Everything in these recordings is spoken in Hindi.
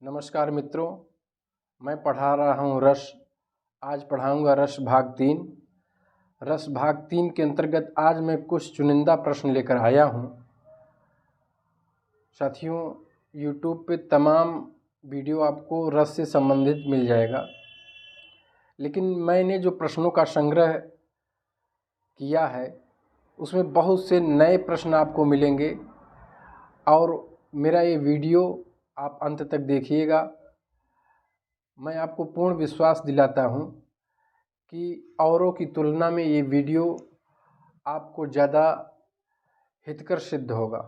नमस्कार मित्रों, मैं पढ़ा रहा हूँ रस। आज पढ़ाऊँगा रस भाग 3। रस भाग 3 के अंतर्गत आज मैं कुछ चुनिंदा प्रश्न लेकर आया हूँ। साथियों, YouTube पे तमाम वीडियो आपको रस से संबंधित मिल जाएगा, लेकिन मैंने जो प्रश्नों का संग्रह किया है उसमें बहुत से नए प्रश्न आपको मिलेंगे और मेरा ये वीडियो आप अंत तक देखिएगा। मैं आपको पूर्ण विश्वास दिलाता हूँ कि औरों की तुलना में ये वीडियो आपको ज़्यादा हितकर सिद्ध होगा।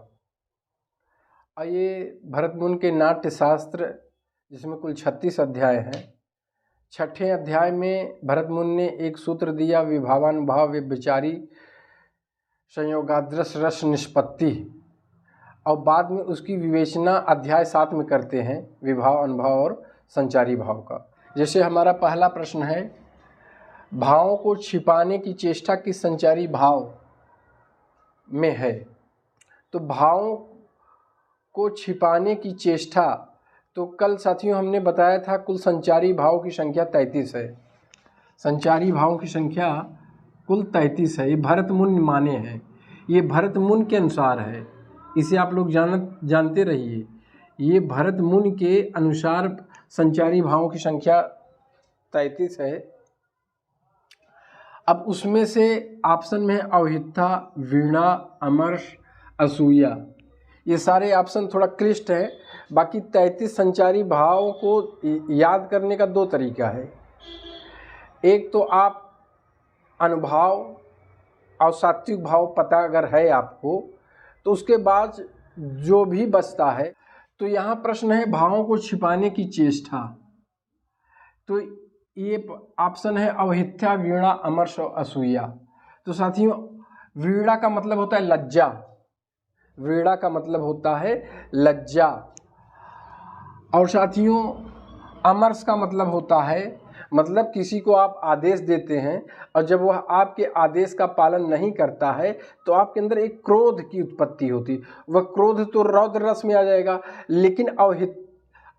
आइए, भरत मुनि के नाट्य शास्त्र जिसमें कुल 36 अध्याय हैं, 6ठे अध्याय में भरत मुनि ने एक सूत्र दिया, विभावानुभाव व्यभिचारी संयोगादृश रस निष्पत्ति, और बाद में उसकी विवेचना अध्याय 7 में करते हैं, विभाव अनुभाव और संचारी भाव का। जैसे हमारा पहला प्रश्न है, भावों को छिपाने की चेष्टा किस संचारी भाव में है? तो भावों को छिपाने की चेष्टा, तो कल साथियों हमने बताया था कुल संचारी भाव की संख्या 33 है। संचारी भावों की संख्या कुल 33 है। ये भरत मुनि माने हैं, ये भरत मुनि के अनुसार है, इसे आप लोग जानते रहिए। ये भरत मुनि के अनुसार संचारी भावों की संख्या 33 है। अब उसमें से ऑप्शन में है अवहिता, वीणा, अमर्ष, असूया। ये सारे ऑप्शन थोड़ा क्लिष्ट है। बाकी 33 संचारी भावों को याद करने का 2 तरीका है। एक तो आप अनुभाव और सात्विक भाव पता अगर है आपको, तो उसके बाद जो भी बचता है, तो यहाँ प्रश्न है भावों को छिपाने की चेष्टा। तो ये ऑप्शन है अवहित्या, वीणा, अमर्ष और असूया। तो साथियों, वीणा का मतलब होता है लज्जा, वीणा का मतलब होता है लज्जा। और साथियों, अमर्ष का मतलब होता है, मतलब किसी को आप आदेश देते हैं और जब वह आपके आदेश का पालन नहीं करता है तो आपके अंदर एक क्रोध की उत्पत्ति होती। वह क्रोध तो रौद्र रस में आ जाएगा, लेकिन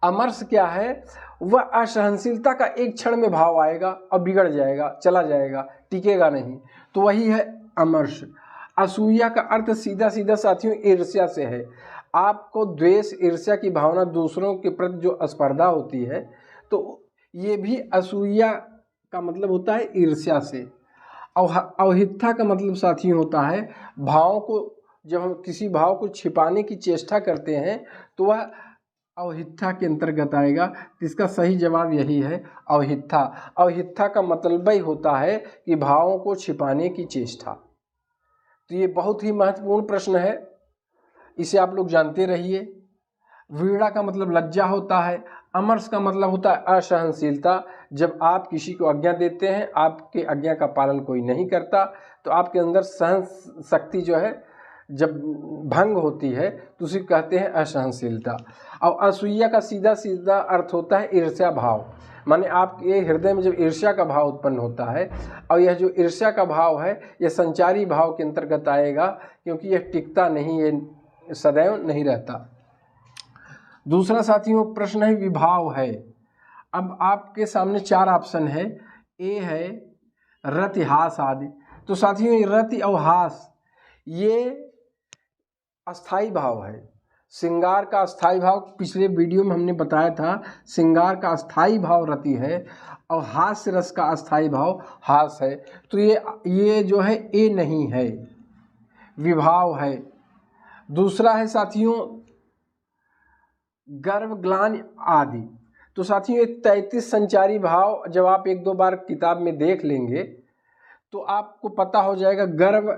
अमर्ष क्या है? वह असहनशीलता का एक क्षण में भाव आएगा और बिगड़ जाएगा, चला जाएगा, टिकेगा नहीं। तो वही है अमर्ष। असूया का अर्थ सीधा सीधा साथियों ईर्ष्या से है। आपको द्वेष, ईर्ष्या की भावना, दूसरों के प्रति जो स्पर्धा होती है, तो ये भी असूया का मतलब होता है ईर्ष्या से। अवहिता का मतलब साथियों होता है भावों को, जब हम किसी भाव को छिपाने की चेष्टा करते हैं तो वह अवहिता के अंतर्गत आएगा। इसका सही जवाब यही है, अवहिता। अवहिता का मतलब ही होता है कि भावों को छिपाने की चेष्टा। तो ये बहुत ही महत्वपूर्ण प्रश्न है, इसे आप लोग जानते रहिए। वीणा का मतलब लज्जा होता है। अमर्ष का मतलब होता है असहनशीलता। जब आप किसी को आज्ञा देते हैं, आपके आज्ञा का पालन कोई नहीं करता, तो आपके अंदर सहन शक्ति जो है जब भंग होती है तो उसे कहते हैं असहनशीलता। और असूया का सीधा सीधा अर्थ होता है ईर्ष्या भाव। माने आपके हृदय में जब ईर्ष्या का भाव उत्पन्न होता है, और यह जो ईर्ष्या का भाव है यह संचारी भाव के अंतर्गत आएगा, क्योंकि यह टिकता नहीं, ये सदैव नहीं रहता। दूसरा साथियों प्रश्न है विभाव है। अब आपके सामने 4 ऑप्शन है। ए है रति, हास आदि। तो साथियों रति और हास ये अस्थाई भाव है। श्रृंगार का अस्थाई भाव पिछले वीडियो में हमने बताया था, श्रृंगार का अस्थाई भाव रति है और हास्य रस का अस्थाई भाव हास है। तो ये जो है ए नहीं है, विभाव है। दूसरा है साथियों गर्व, ग्लानि आदि। तो साथियों ये 33 संचारी भाव जब आप 1-2 बार किताब में देख लेंगे तो आपको पता हो जाएगा। गर्व,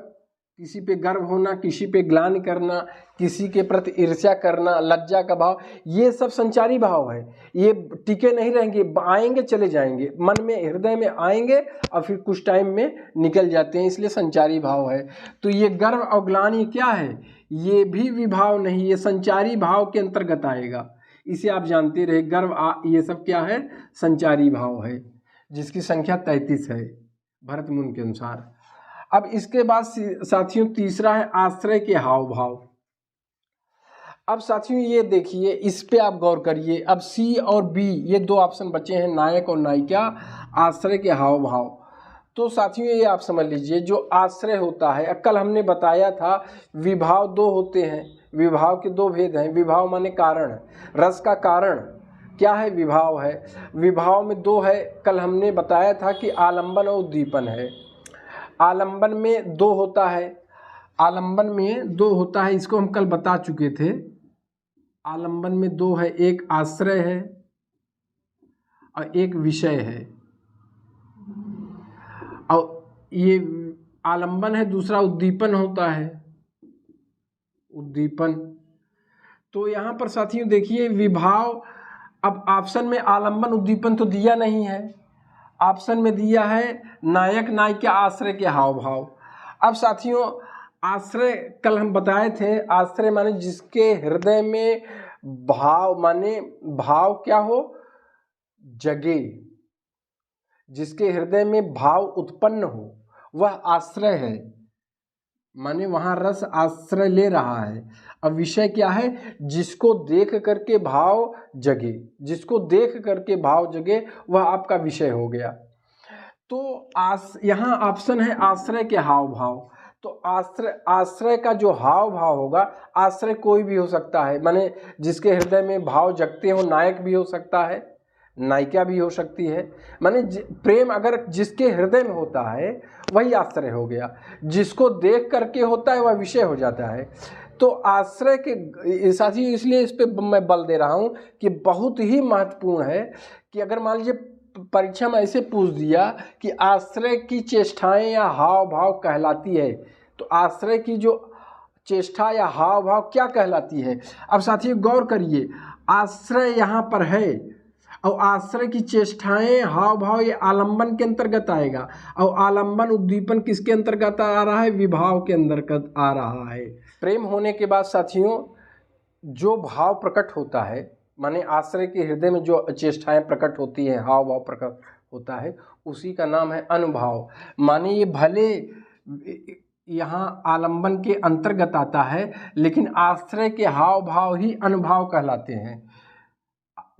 किसी पे गर्व होना, किसी पे ग्लानि करना, किसी के प्रति ईर्ष्या करना, लज्जा का भाव, ये सब संचारी भाव है। ये टिके नहीं रहेंगे, आएंगे चले जाएंगे, मन में हृदय में आएंगे और फिर कुछ टाइम में निकल जाते हैं, इसलिए संचारी भाव है। तो ये गर्व और ग्लानि क्या है? ये भी विभाव नहीं, ये संचारी भाव के अंतर्गत आएगा। इसे आप जानते रहे, गर्व ये सब क्या है? संचारी भाव है, जिसकी संख्या 33 है भरत मुनि के अनुसार। अब इसके बाद साथियों तीसरा है आश्रय के हाव भाव। अब साथियों ये देखिए, इस पे आप गौर करिए। अब सी और बी ये दो ऑप्शन बचे हैं, नायक और नायिका, आश्रय के हाव भाव। तो साथियों ये आप समझ लीजिए, जो आश्रय होता है, कल हमने बताया था विभाव दो होते हैं, विभाव के दो भेद हैं। विभाव माने कारण, रस का कारण क्या है, विभाव है। विभाव में दो है, कल हमने बताया था कि आलंबन और उद्दीपन है। आलंबन में दो होता है, आलंबन में दो होता है, इसको हम कल बता चुके थे। आलंबन में दो है, एक आश्रय है और एक विषय है। और ये आलंबन है, दूसरा उद्दीपन होता है, उद्दीपन। तो यहाँ पर साथियों देखिए विभाव, अब ऑप्शन में आलंबन उद्दीपन तो दिया नहीं है, ऑप्शन में दिया है नायक नायिका आश्रय के हाव भाव। अब साथियों आश्रय कल हम बताए थे, आश्रय माने जिसके हृदय में भाव, माने भाव क्या हो, जगे, जिसके हृदय में भाव उत्पन्न हो, वह आश्रय है, माने वहाँ रस आश्रय ले रहा है। अब विषय क्या है, जिसको देख करके भाव जगे, जिसको देख करके भाव जगे वह आपका विषय हो गया। तो यहाँ ऑप्शन है आश्रय के हाव भाव। तो आश्रय का जो हाव भाव होगा, आश्रय कोई भी हो सकता है, माने जिसके हृदय में भाव जगते हो, नायक भी हो सकता है, नायिका भी हो सकती है। माने प्रेम अगर जिसके हृदय में होता है वही आश्रय हो गया, जिसको देख करके होता है वह विषय हो जाता है। तो आश्रय के साथी, इसलिए इस पे मैं बल दे रहा हूँ कि बहुत ही महत्वपूर्ण है कि अगर मान लीजिए परीक्षा में ऐसे पूछ दिया कि आश्रय की चेष्टाएं या हाव भाव कहलाती है, तो आश्रय की जो चेष्टा या हाव भाव क्या कहलाती है। अब साथियों गौर करिए, आश्रय यहाँ पर है और आश्रय की चेष्टाएं हाव भाव ये आलंबन के अंतर्गत आएगा, और आलंबन उद्दीपन किसके अंतर्गत आ रहा है, विभाव के अंतर्गत आ रहा है। प्रेम होने के बाद साथियों जो भाव प्रकट होता है, माने आश्रय के हृदय में जो चेष्टाएं प्रकट होती हैं, हाव भाव प्रकट होता है, उसी का नाम है अनुभाव। माने ये भले यहाँ आलंबन के अंतर्गत आता है, लेकिन आश्रय के हाव भाव ही अनुभाव कहलाते हैं।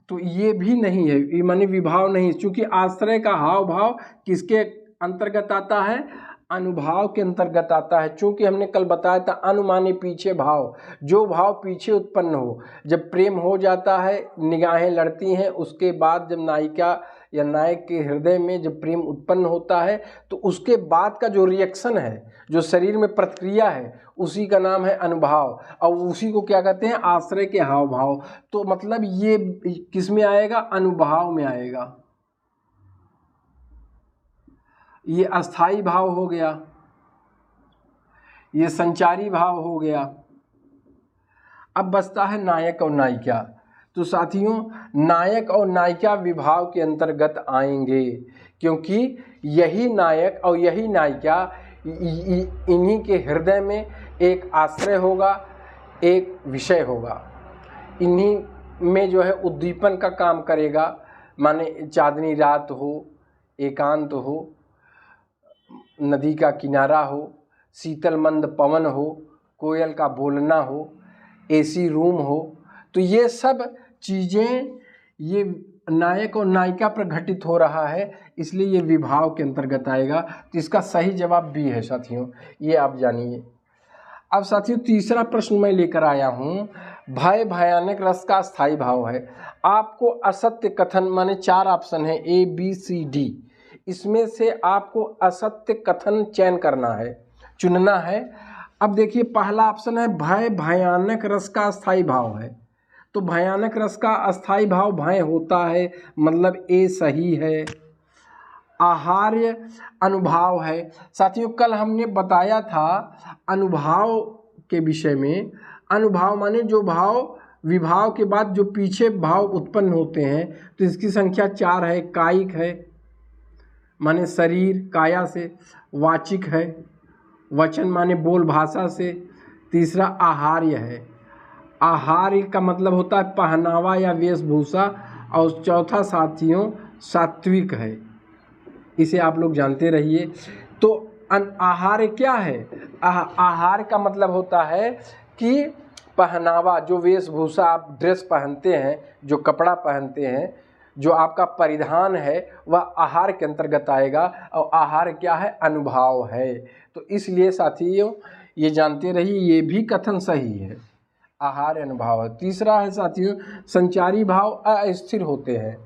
तो ये भी नहीं है, ये माने विभाव नहीं, क्योंकि आश्रय का हाव भाव किसके अंतर्गत आता है, अनुभाव के अंतर्गत आता है। चूंकि हमने कल बताया था अनुमाने पीछे भाव, जो भाव पीछे उत्पन्न हो, जब प्रेम हो जाता है, निगाहें लड़ती हैं, उसके बाद जब नायिका या नायक के हृदय में जब प्रेम उत्पन्न होता है, तो उसके बाद का जो रिएक्शन है, जो शरीर में प्रतिक्रिया है, उसी का नाम है अनुभाव, और उसी को क्या कहते हैं, आश्रय के हाव भाव। तो मतलब ये किस में आएगा, अनुभाव में आएगा। ये अस्थाई भाव हो गया, ये संचारी भाव हो गया। अब बचता है नायक और नायिका। तो साथियों नायक और नायिका विभाव के अंतर्गत आएंगे, क्योंकि यही नायक और यही नायिका, इन्हीं के हृदय में एक आश्रय होगा, एक विषय होगा, इन्हीं में जो है उद्दीपन का काम करेगा। माने चांदनी रात हो, एकांत हो, नदी का किनारा हो, शीतल मंद पवन हो, कोयल का बोलना हो, एसी रूम हो, तो ये सब चीज़ें ये नायक और नायिका पर घटित हो रहा है, इसलिए ये विभाव के अंतर्गत आएगा। तो इसका सही जवाब बी है साथियों, ये आप जानिए। अब साथियों तीसरा प्रश्न मैं लेकर आया हूँ, भय भयानक रस का स्थायी भाव है। आपको असत्य कथन, माने 4 ऑप्शन है A B C D, इसमें से आपको असत्य कथन चयन करना है, चुनना है। अब देखिए पहला ऑप्शन है भय भयानक रस का स्थायी भाव है। तो भयानक रस का अस्थाई भाव भय होता है, मतलब ए सही है। आहार्य अनुभाव है। साथियों कल हमने बताया था अनुभाव के विषय में, अनुभाव माने जो भाव विभाव के बाद जो पीछे भाव उत्पन्न होते हैं, तो इसकी संख्या 4 है। कायिक है, माने शरीर काया से, वाचिक है, वचन माने बोल भाषा से, तीसरा आहार्य है, आहार्य का मतलब होता है पहनावा या वेशभूषा, और चौथा साथियों सात्विक है, इसे आप लोग जानते रहिए। तो आहार्य क्या है, आहार का मतलब होता है कि पहनावा, जो वेशभूषा आप ड्रेस पहनते हैं, जो कपड़ा पहनते हैं, जो आपका परिधान है, वह आहार के अंतर्गत आएगा। और आहार क्या है? अनुभव है। तो इसलिए साथियों ये जानते रहिए, ये भी कथन सही है, आहार अनुभव है। तीसरा है साथियों, संचारी भाव अस्थिर होते हैं।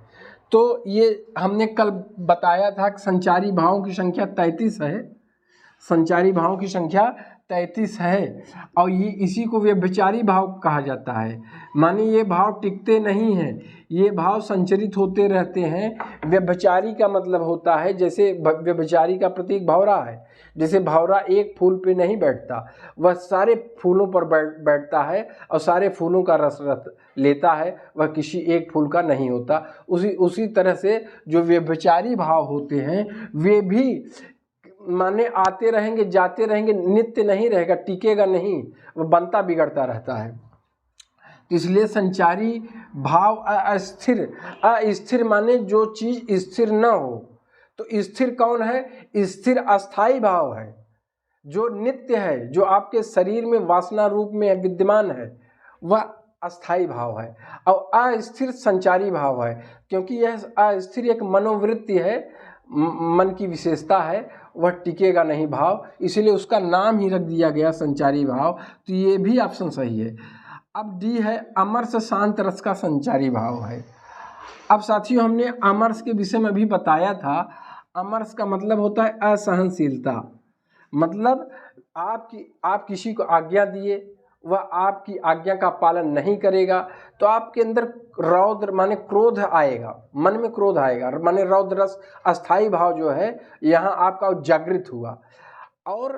तो ये हमने कल बताया था कि संचारी भावों की संख्या 33 है, संचारी भावों की संख्या 33 है। और ये इसी को व्यभिचारी भाव कहा जाता है। माने ये भाव टिकते नहीं हैं, ये भाव संचरित होते रहते हैं। व्यभिचारी का मतलब होता है, जैसे व्यभिचारी का प्रतीक भौरा है, जैसे भौरा एक फूल पे नहीं बैठता, वह सारे फूलों पर बैठता है और सारे फूलों का रस लेता है, वह किसी एक फूल का नहीं होता। उसी तरह से जो व्यभिचारी भाव होते हैं वे भी माने आते रहेंगे जाते रहेंगे, नित्य नहीं रहेगा, टिकेगा नहीं, वह बनता बिगड़ता रहता है। तो इसलिए संचारी भाव अस्थिर, अस्थिर माने जो चीज स्थिर न हो। तो स्थिर कौन है? स्थिर अस्थाई भाव है, जो नित्य है, जो आपके शरीर में वासना रूप में विद्यमान है, वह अस्थाई भाव है। और अस्थिर संचारी भाव है, क्योंकि यह अस्थिर एक मनोवृत्ति है, मन की विशेषता है, वह टिकेगा नहीं भाव, इसलिए उसका नाम ही रख दिया गया संचारी भाव। तो ये भी ऑप्शन सही है। अब डी है, अमरस शांत रस का संचारी भाव है। अब साथियों हमने अमरस के विषय में भी बताया था। अमरस का मतलब होता है असहनशीलता, मतलब आप किसी को आज्ञा दिए, वह आपकी आज्ञा का पालन नहीं करेगा, तो आपके अंदर रौद्र माने क्रोध आएगा, मन में क्रोध आएगा, माने रौद्र रस अस्थाई भाव जो है यहाँ आपका जागृत हुआ। और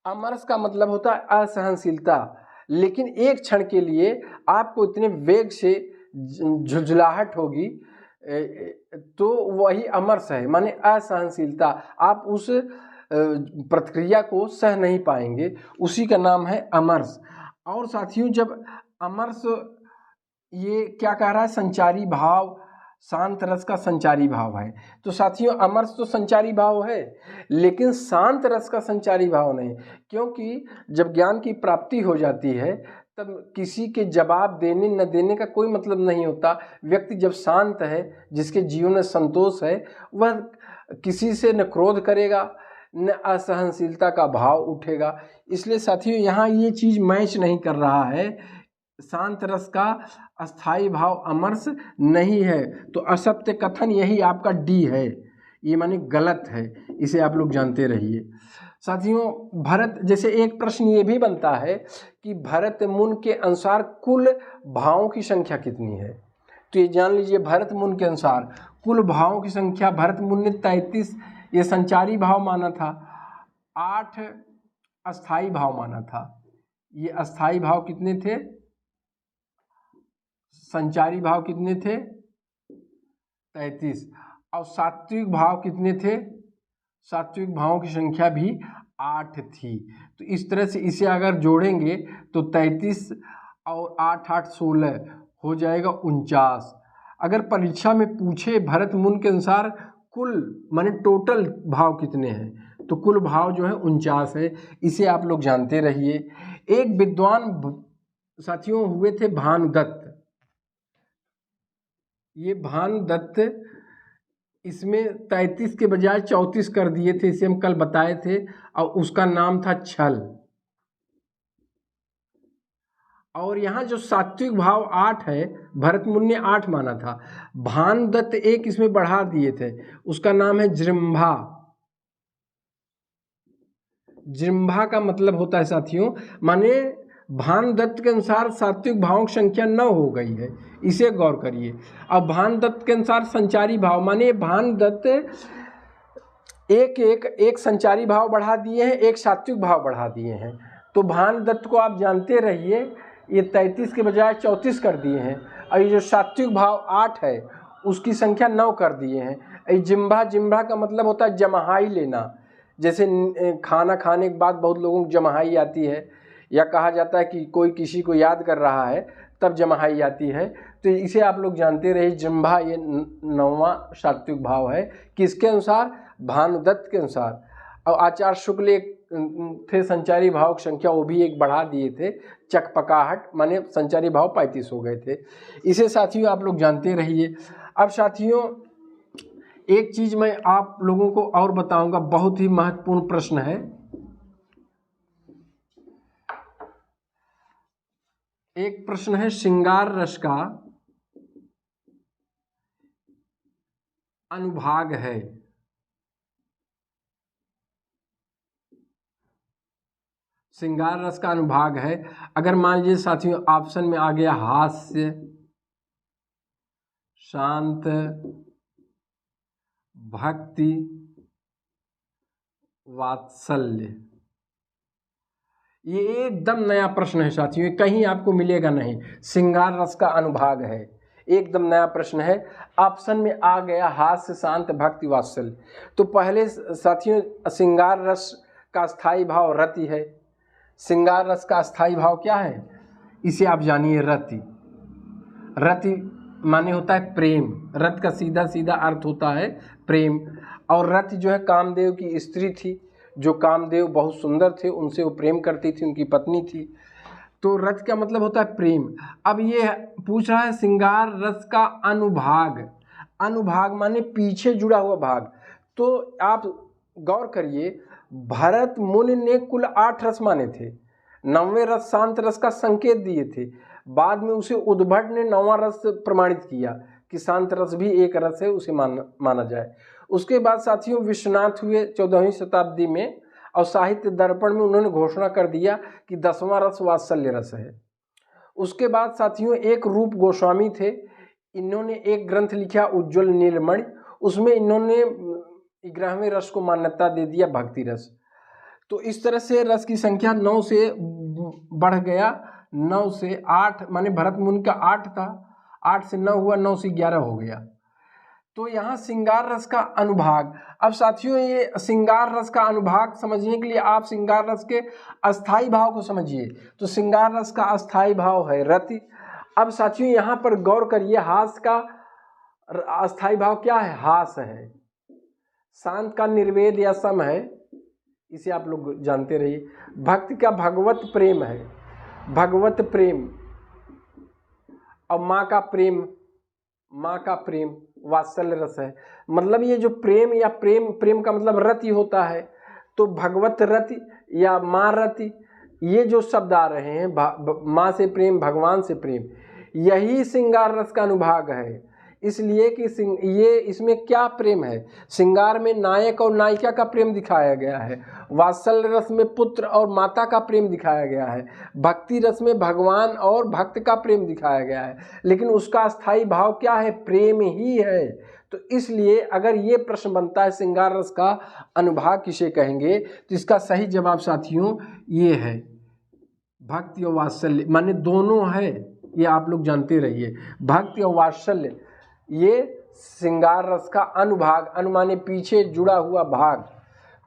अमरस का मतलब होता है असहनशीलता, लेकिन एक क्षण के लिए आपको इतने वेग से झुंझलाहट होगी, तो वही अमरस है, माने असहनशीलता, आप उस प्रतिक्रिया को सह नहीं पाएंगे, उसी का नाम है अमरस। और साथियों जब अमरस, ये क्या कह रहा है? संचारी भाव, शांत रस का संचारी भाव है। तो साथियों अमरस तो संचारी भाव है, लेकिन शांत रस का संचारी भाव नहीं, क्योंकि जब ज्ञान की प्राप्ति हो जाती है तब किसी के जवाब देने न देने का कोई मतलब नहीं होता। व्यक्ति जब शांत है, जिसके जीवन में संतोष है, वह किसी से न क्रोध करेगा न असहनशीलता का भाव उठेगा। इसलिए साथियों यहाँ ये चीज़ मैच नहीं कर रहा है, शांत रस का अस्थाई भाव अमरस नहीं है। तो असत्य कथन यही आपका डी है, ये माने गलत है, इसे आप लोग जानते रहिए। साथियों भरत, जैसे एक प्रश्न ये भी बनता है कि भरत मुन के अनुसार कुल भावों की संख्या कितनी है? तो ये जान लीजिए, भरत मुन के अनुसार कुल भावों की संख्या, भरत मुन ने 33 ये संचारी भाव माना था, 8 अस्थाई भाव माना था। ये अस्थाई भाव कितने थे? संचारी भाव कितने थे? 33। और सात्विक भाव कितने थे? सात्विक भावों की संख्या भी 8 थी। तो इस तरह से इसे अगर जोड़ेंगे तो 33 और 8 8 16 हो जाएगा 49। अगर परीक्षा में पूछे भरत मुन के अनुसार कुल माने टोटल भाव कितने हैं, तो कुल भाव जो है 49 है, इसे आप लोग जानते रहिए। एक विद्वान साथियों हुए थे भानुदत्त, ये भानुदत्त इसमें 33 के बजाय 34 कर दिए थे, इसे हम कल बताए थे, और उसका नाम था छल। और यहाँ जो सात्विक भाव 8 है, भरत मुनि ने 8 माना था, भानुदत्त एक इसमें बढ़ा दिए थे, उसका नाम है जृंभा। जृंभा का मतलब होता है साथियों, माने भानुदत्त के अनुसार सात्विक भावों की संख्या 9 हो गई है, इसे गौर करिए। अब भानुदत्त के अनुसार संचारी भाव, माने भानुदत्त एक संचारी भाव बढ़ा दिए हैं, एक सात्विक भाव बढ़ा दिए हैं। तो भानुदत्त को आप जानते रहिए, ये 33 के बजाय 34 कर दिए हैं, और ये जो सात्विक भाव 8 है उसकी संख्या 9 कर दिए हैं। जिम्भा का मतलब होता है जमहाई लेना, जैसे खाना खाने के बाद बहुत लोगों को जमहाई आती है, या कहा जाता है कि कोई किसी को याद कर रहा है तब जमहाई आती है। तो इसे आप लोग जानते रहिए, जिम्भा ये 9वां सात्विक भाव है, किसके अनुसार? भानुदत्त के अनुसार। और आचार्य शुक्ल एक थे संचारी भाव की संख्या, वो भी एक बढ़ा दिए थे, चकपकाहट माने संचारी भाव 35 हो गए थे। इसे साथियों आप लोग जानते रहिए। अब साथियों एक चीज मैं आप लोगों को और बताऊंगा, बहुत ही महत्वपूर्ण प्रश्न है। एक प्रश्न है श्रृंगार रस का अनुभाग है। श्रृंगार रस का अनुभाग है। अगर मान लीजिए साथियों ऑप्शन में आ गया हास्य, शांत, भक्ति, वात्सल्य, ये एकदम नया प्रश्न है साथियों, कहीं आपको मिलेगा नहीं। श्रृंगार रस का अनुभाग है, एकदम नया प्रश्न है। ऑप्शन में आ गया हास्य, शांत, भक्ति, वात्सल्य। तो पहले साथियों श्रृंगार रस का स्थायी भाव रति है। श्रृंगार रस का स्थायी भाव क्या है, इसे आप जानिए रति। रति माने होता है प्रेम। रति का सीधा सीधा अर्थ होता है प्रेम। और रति जो है कामदेव की स्त्री थी, जो कामदेव बहुत सुंदर थे, उनसे वो प्रेम करती थी, उनकी पत्नी थी। तो रति का मतलब होता है प्रेम। अब ये पूछ रहा है श्रृंगार रस का अनुभाग। अनुभाग माने पीछे जुड़ा हुआ भाग। तो आप गौर करिए, भरत मुनि ने कुल 8 रस माने थे। 9वें रस शांत रस का संकेत दिए थे। बाद में उसे उद्भट ने 9वां रस प्रमाणित किया कि शांत रस भी एक रस है, उसे माना जाए। उसके बाद साथियों विश्वनाथ हुए 14वीं शताब्दी में, और साहित्य दर्पण में उन्होंने घोषणा कर दिया कि 10वां रस वात्सल्य रस है। उसके बाद साथियों एक रूप गोस्वामी थे, इन्होंने एक ग्रंथ लिखा उज्ज्वल नीलमणि, उसमें इन्होंने 11वें रस को मान्यता दे दिया भक्ति रस। तो इस तरह से रस की संख्या 9 से बढ़ गया, 9 से 8 माने भरत मुनि का 8 था, 8 से 9 हुआ, 9 से 11 हो गया। तो यहाँ श्रृंगार रस का अनुभाग। अब साथियों ये श्रृंगार रस का अनुभाग समझने के लिए आप श्रृंगार रस के अस्थाई भाव को समझिए। तो श्रृंगार रस का अस्थाई भाव है रति। अब साथियों यहाँ पर गौर करिए, हास का अस्थाई भाव क्या है, हास है। शांत का निर्वेद या सम है, इसे आप लोग जानते रहिए। भक्ति का भगवत प्रेम है, भगवत प्रेम। और माँ का प्रेम, माँ का प्रेम वात्सल्य रस है। मतलब ये जो प्रेम या प्रेम का मतलब रति होता है। तो भगवत रति या माँ रति, ये जो शब्द आ रहे हैं, माँ से प्रेम, भगवान से प्रेम, यही श्रृंगार रस का अनुभाग है। इसलिए कि ये इसमें क्या प्रेम है, श्रृंगार में नायक और नायिका का प्रेम दिखाया गया है, वात्सल्य रस में पुत्र और माता का प्रेम दिखाया गया है, भक्ति रस में भगवान और भक्त का प्रेम दिखाया गया है। लेकिन उसका स्थायी भाव क्या है, प्रेम ही है। तो इसलिए अगर ये प्रश्न बनता है श्रृंगार रस का अनुभाग किसे कहेंगे, तो इसका सही जवाब साथियों ये है भक्ति और वात्सल्य, माने दोनों है, ये आप लोग जानते रहिए। भक्ति और वात्सल्य ये श्रृंगार रस का अनुभाग, अनुमाने पीछे जुड़ा हुआ भाग,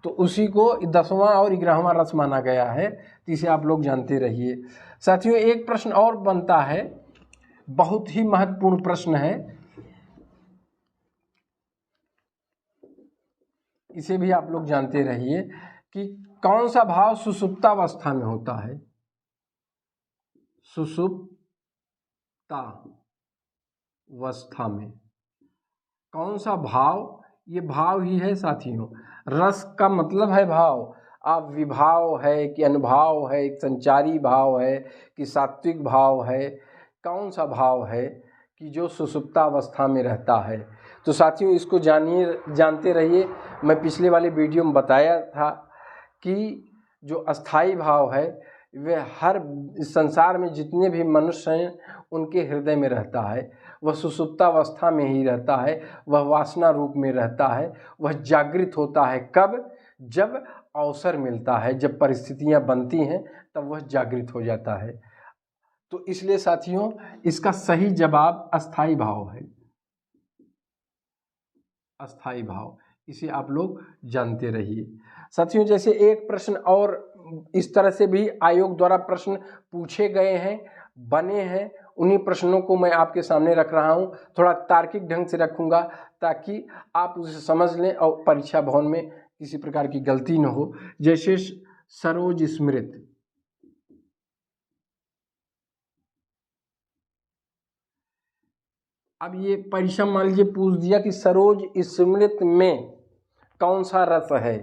तो उसी को 10वां और 11वां रस माना गया है। तो इसे आप लोग जानते रहिए। साथियों एक प्रश्न और बनता है, बहुत ही महत्वपूर्ण प्रश्न है, इसे भी आप लोग जानते रहिए कि कौन सा भाव सुषुप्तावस्था में होता है। सुषुप्तावस्था में कौन सा भाव, ये भाव ही है साथियों। रस का मतलब है भाव। आप विभाव है कि अनुभाव है, संचारी भाव है कि सात्विक भाव है, कौन सा भाव है कि जो सुषुप्तावस्था में रहता है। तो साथियों इसको जानते रहिए। मैं पिछले वाले वीडियो में बताया था कि जो अस्थाई भाव है वह हर संसार में जितने भी मनुष्य हैं उनके हृदय में रहता है। वह सुषुप्तावस्था में ही रहता है, वह वासना रूप में रहता है। वह जागृत होता है कब, जब अवसर मिलता है, जब परिस्थितियां बनती हैं तब वह जागृत हो जाता है। तो इसलिए साथियों इसका सही जवाब अस्थाई भाव है, अस्थाई भाव, इसे आप लोग जानते रहिए। साथियों जैसे एक प्रश्न और इस तरह से भी आयोग द्वारा प्रश्न पूछे गए हैं, बने हैं, उन्हीं प्रश्नों को मैं आपके सामने रख रहा हूं। थोड़ा तार्किक ढंग से रखूंगा ताकि आप उसे समझ लें और परीक्षा भवन में किसी प्रकार की गलती न हो। जैसे सरोज स्मृत, अब ये परिश्रम मान लीजिए पूछ दिया कि सरोज स्मृत में कौन सा रस है।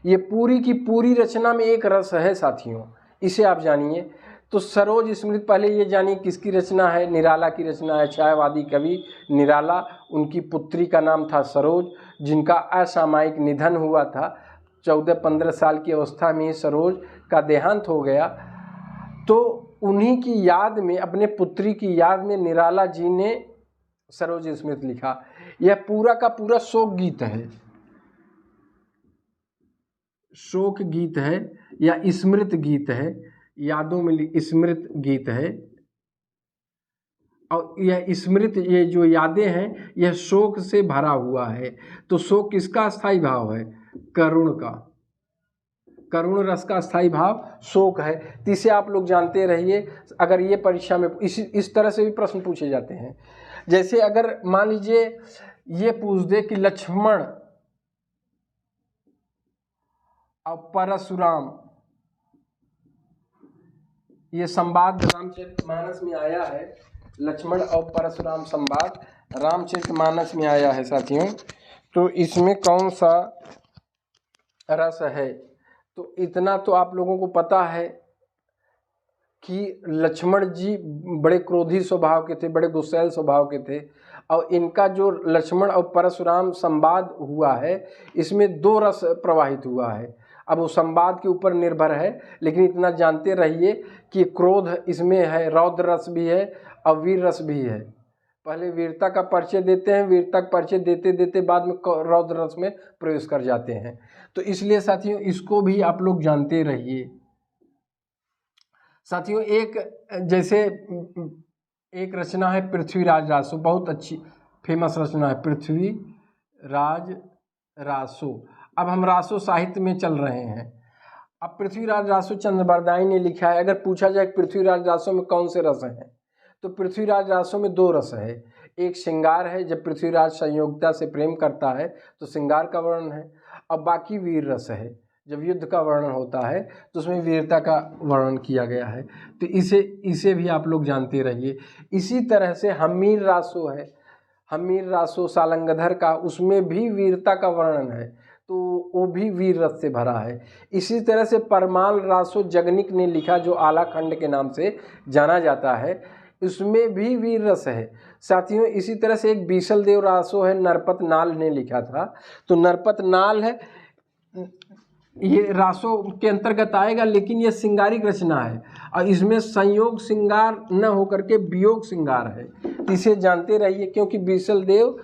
ये पूरी की पूरी रचना में एक रस है साथियों, इसे आप जानिए। तो सरोज स्मृत पहले ये जानिए किसकी रचना है, निराला की रचना है। छायावादी कवि निराला, उनकी पुत्री का नाम था सरोज, जिनका असामयिक निधन हुआ था। 14-15 साल की अवस्था में सरोज का देहांत हो गया। तो उन्हीं की याद में, अपने पुत्री की याद में निराला जी ने सरोज स्मृत लिखा। यह पूरा का पूरा शोक गीत है, शोक गीत है या स्मृत गीत है, यादों में स्मृत गीत है। और यह स्मृत, ये जो यादें हैं, यह शोक से भरा हुआ है। तो शोक किसका स्थायी भाव है? करुण का, करुण रस का स्थायी भाव शोक है। तो इसे आप लोग जानते रहिए। अगर ये परीक्षा में इस तरह से भी प्रश्न पूछे जाते हैं। जैसे अगर मान लीजिए ये पूछ दे कि लक्ष्मण और परशुराम, ये संवाद रामचरितमानस में आया है। लक्ष्मण और परशुराम संवाद रामचरितमानस में आया है साथियों। तो इसमें कौन सा रस है? तो इतना तो आप लोगों को पता है कि लक्ष्मण जी बड़े क्रोधी स्वभाव के थे, बड़े गुस्सैल स्वभाव के थे। और इनका जो लक्ष्मण और परशुराम संवाद हुआ है, इसमें 2 रस प्रवाहित हुआ है। अब वो संवाद के ऊपर निर्भर है, लेकिन इतना जानते रहिए कि क्रोध इसमें है, रौद्र रस भी है और वीर रस भी है। पहले वीरता का परिचय देते हैं, वीरता का परिचय देते देते बाद में रौद्र रस में प्रवेश कर जाते हैं। तो इसलिए साथियों इसको भी आप लोग जानते रहिए। साथियों जैसे एक रचना है पृथ्वीराज रासो, बहुत अच्छी फेमस रचना है पृथ्वीराज रासो। अब हम रासो साहित्य में चल रहे हैं। अब पृथ्वीराज रासो चंद्रबरदाई ने लिखा है। अगर पूछा जाए पृथ्वीराज रासो में कौन से रस हैं, तो पृथ्वीराज रासो में 2 रस है। एक श्रृंगार है, जब पृथ्वीराज संयोगिता से प्रेम करता है तो श्रृंगार का वर्णन है। और बाकी वीर रस है, जब युद्ध का वर्णन होता है तो उसमें वीरता का वर्णन किया गया है। तो इसे भी आप लोग जानते रहिए। इसी तरह से हमीर रासो है, हमीर रासो सालंगधर का, उसमें भी वीरता का वर्णन है, तो वो भी वीर रस से भरा है। इसी तरह से परमाल रासो जगनिक ने लिखा, जो आलाखंड के नाम से जाना जाता है, उसमें भी वीर रस है साथियों। इसी तरह से एक बीसल देव रासो है, नरपत नाल ने लिखा था। तो नरपत नाल है, ये रासो के अंतर्गत आएगा, लेकिन ये श्रृंगारिक रचना है और इसमें संयोग श्रृंगार न होकर के वियोग श्रृंगार है। इसे जानते रहिए, क्योंकि बीसल देव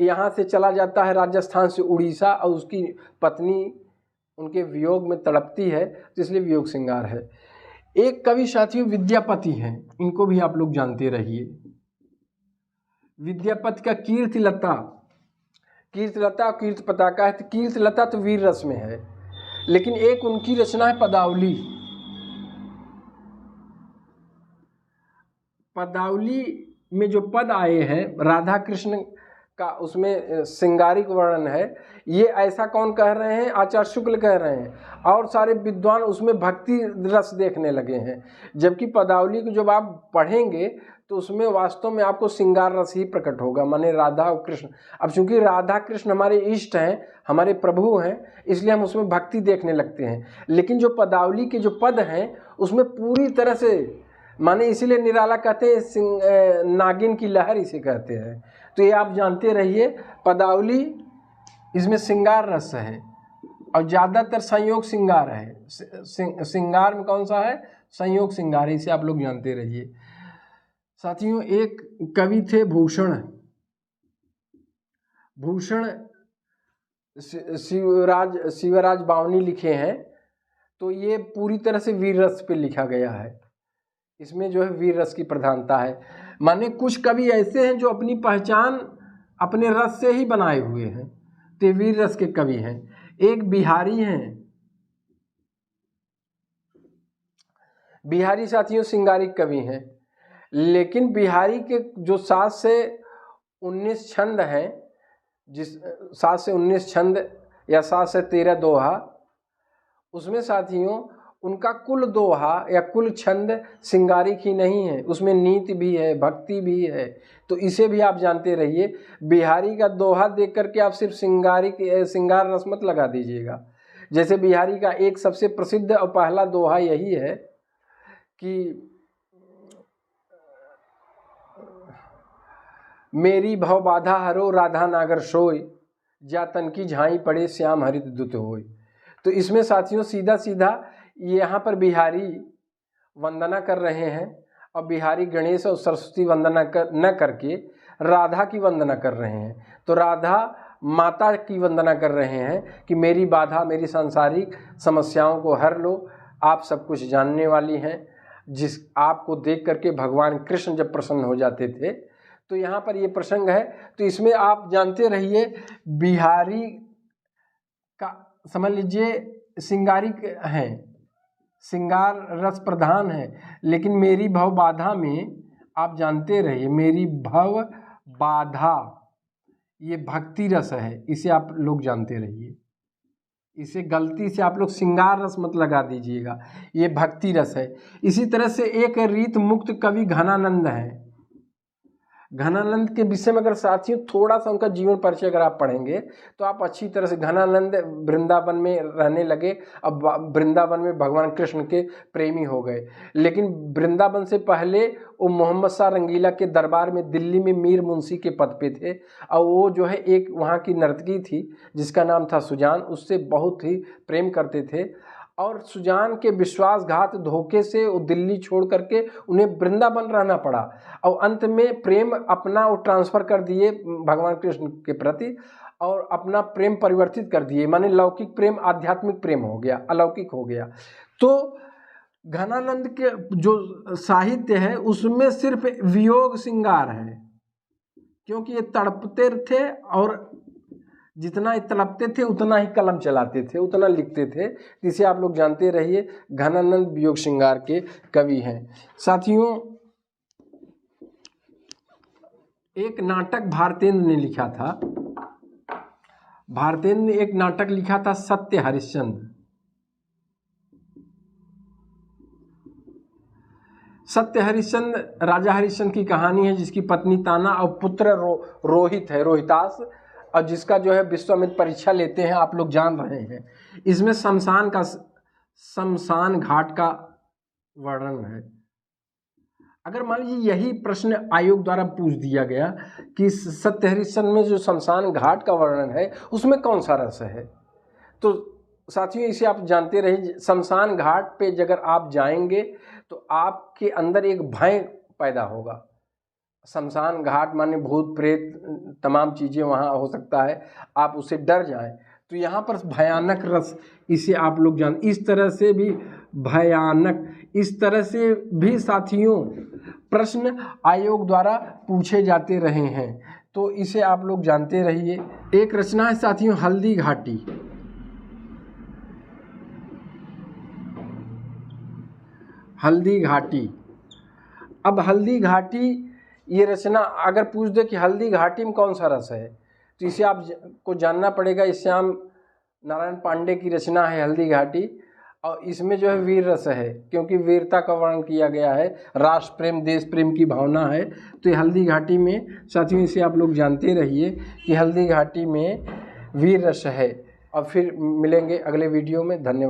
यहाँ से चला जाता है राजस्थान से उड़ीसा, और उसकी पत्नी उनके वियोग में तड़पती है, तो इसलिए वियोग श्रृंगार है। एक कवि साथियों विद्यापति हैं, इनको भी आप लोग जानते रहिए। विद्यापति का कीर्तिलता और कीर्ति पताका है। तो कीर्तिलता तो वीर रस में है, लेकिन एक उनकी रचना है पदावली। पदावली में जो पद आए हैं राधा कृष्ण का, उसमें श्रृंगारिक वर्णन है। ये ऐसा कौन कह रहे हैं? आचार्य शुक्ल कह रहे हैं, और सारे विद्वान उसमें भक्ति रस देखने लगे हैं। जबकि पदावली को जब आप पढ़ेंगे तो उसमें वास्तव में आपको श्रृंगार रस ही प्रकट होगा, माने राधा और कृष्ण। अब चूंकि राधा कृष्ण हमारे इष्ट हैं, हमारे प्रभु हैं, इसलिए हम उसमें भक्ति देखने लगते हैं। लेकिन जो पदावली के जो पद हैं उसमें पूरी तरह से, माने इसीलिए निराला कहते हैं नागिन की लहर इसे कहते हैं। तो ये आप जानते रहिए, पदावली इसमें श्रृंगार रस है और ज़्यादातर संयोग श्रृंगार है। श्रृंगार में कौन सा है? संयोग श्रृंगार है, इसे आप लोग जानते रहिए। साथियों एक कवि थे भूषण शिवराज बावनी लिखे हैं। तो ये पूरी तरह से वीर रस पे लिखा गया है। इसमें जो है वीर रस की प्रधानता है। माने कुछ कवि ऐसे हैं जो अपनी पहचान अपने रस से ही बनाए हुए हैं, तो वीर रस के कवि हैं। एक बिहारी हैं, बिहारी साथियों श्रृंगारिक कवि हैं, लेकिन बिहारी के जो 7 से 19 छंद हैं, जिस 7 से 19 छंद या 7 से 13 दोहा, उसमें साथियों उनका कुल दोहा या कुल छंद सिंगारिक ही नहीं है, उसमें नीति भी है, भक्ति भी है। तो इसे भी आप जानते रहिए। बिहारी का दोहा देख करके आप सिर्फ सिंगार रस मत लगा दीजिएगा। जैसे बिहारी का एक सबसे प्रसिद्ध और पहला दोहा यही है कि मेरी भव बाधा हरो राधा नागर सोय, जा तन की झाई पड़े श्याम हरित दुत होय। तो इसमें साथियों सीधा सीधा यहाँ पर बिहारी वंदना कर रहे हैं और बिहारी गणेश और सरस्वती वंदना न करके राधा की वंदना कर रहे हैं। तो राधा माता की वंदना कर रहे हैं कि मेरी बाधा, मेरी सांसारिक समस्याओं को हर लो, आप सब कुछ जानने वाली हैं। जिस आपको देख करके भगवान कृष्ण जब प्रसन्न हो जाते थे, तो यहाँ पर ये प्रसंग है। तो इसमें आप जानते रहिए बिहारी का समझ लीजिए सिंगारिक हैं, सिंगार रस प्रधान है, लेकिन मेरी भव बाधा में आप जानते रहिए मेरी भव बाधा ये भक्ति रस है, इसे आप लोग जानते रहिए। इसे गलती से आप लोग सिंगार रस मत लगा दीजिएगा, ये भक्ति रस है। इसी तरह से एक रीत मुक्त कवि घनानंद है। घनानंद के विषय में अगर साथियों थोड़ा सा उनका जीवन परिचय अगर आप पढ़ेंगे तो आप अच्छी तरह से, घनानंद वृंदावन में रहने लगे, अब वृंदावन में भगवान कृष्ण के प्रेमी हो गए। लेकिन वृंदावन से पहले वो मोहम्मद शाह रंगीला के दरबार में दिल्ली में मीर मुंशी के पद पे थे, और वो जो है एक वहाँ की नर्तकी थी जिसका नाम था सुजान, उससे बहुत ही प्रेम करते थे। और सुजान के विश्वासघात धोखे से वो दिल्ली छोड़ करके उन्हें वृंदावन रहना पड़ा, और अंत में प्रेम अपना वो ट्रांसफ़र कर दिए भगवान कृष्ण के प्रति, और अपना प्रेम परिवर्तित कर दिए, माने लौकिक प्रेम आध्यात्मिक प्रेम हो गया, अलौकिक हो गया। तो घनानंद के जो साहित्य है उसमें सिर्फ वियोग श्रृंगार है, क्योंकि ये तड़पते थे और जितना ही तड़पते थे उतना ही कलम चलाते थे, उतना लिखते थे। इसे आप लोग जानते रहिए, घनानंद वियोग श्रृंगार के कवि हैं। साथियों एक नाटक भारतेंद्र ने लिखा था, भारतेंद्र ने एक नाटक लिखा था सत्य हरिश्चंद्र। सत्य हरिश्चंद्र राजा हरिश्चंद्र की कहानी है, जिसकी पत्नी ताना और पुत्र रोहित है, रोहितास, और जिसका जो है विश्वामित्र परीक्षा लेते हैं, आप लोग जान रहे हैं। इसमें शमशान घाट का वर्णन है। अगर मान लीजिए यही प्रश्न आयोग द्वारा पूछ दिया गया कि सत्य हरिश्चंद्र में जो शमशान घाट का वर्णन है उसमें कौन सा रस है, तो साथियों इसे आप जानते रहिए, शमशान घाट पे अगर आप जाएंगे तो आपके अंदर एक भय पैदा होगा। शमशान घाट माने भूत प्रेत तमाम चीज़ें वहाँ हो सकता है, आप उससे डर जाएं। तो यहाँ पर भयानक रस, इसे आप लोग जान, इस तरह से भी भयानक, इस तरह से भी साथियों प्रश्न आयोग द्वारा पूछे जाते रहे हैं। तो इसे आप लोग जानते रहिए। एक रचना है साथियों हल्दी घाटी। हल्दी घाटी, अब हल्दी घाटी ये रचना अगर पूछ दे कि हल्दी घाटी में कौन सा रस है, तो इसे आप को जानना पड़ेगा। श्याम नारायण पांडे की रचना है हल्दी घाटी, और इसमें जो है वीर रस है, क्योंकि वीरता का वर्णन किया गया है, राष्ट्र प्रेम देश प्रेम की भावना है। तो ये हल्दी घाटी में साथियों इसे आप लोग जानते रहिए कि हल्दी घाटी में वीर रस है। और फिर मिलेंगे अगले वीडियो में। धन्यवाद।